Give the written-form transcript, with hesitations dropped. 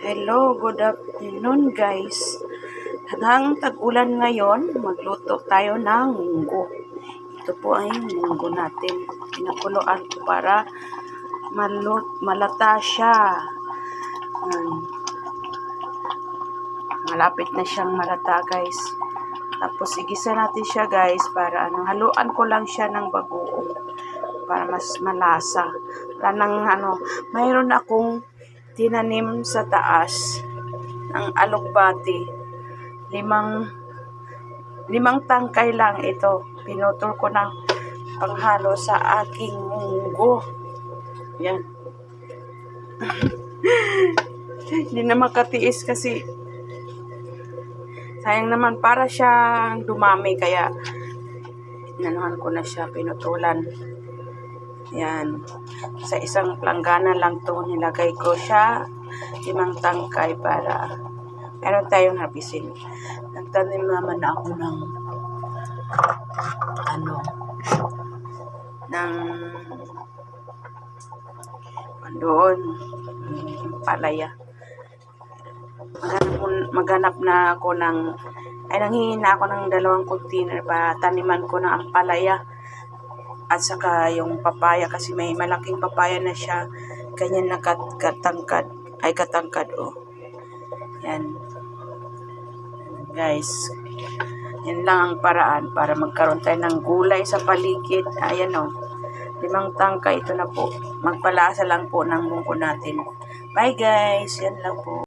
Hello, good afternoon guys. Hanggang tag-ulan ngayon, magluto tayo ng munggo. Ito po ay munggo natin. Pinakuluan ko para malata siya. Malapit na siyang malata guys. Tapos igisa natin siya guys para haluan ko lang siya ng bagoong para mas malasa. Mayroon akong tinanim sa taas ng alugbati. Limang tangkay lang ito. Pinutol ko ng panghalo sa aking munggo. Yan. Hindi na makatiis kasi sayang naman para siyang dumami kaya inanuhan ko na siya, pinutulan. Yan. Sa isang planggana lang to nilagay ko siya. 5 tangkay para meron tayong harbisin. Nagtanim naman ako ng doon palaya. Maghanap na ako nanghihingi na ako ng 2 container para taniman ko ng ampalaya at saka yung papaya kasi may malaking papaya na siya, ganyan na katangkad oh. Yan guys, yan lang ang paraan para magkaroon tayo ng gulay sa paligid. Ayan oh, 5 tangkay, ito na po, magpalasa lang po ng munggo natin. Bye guys, yan lang po.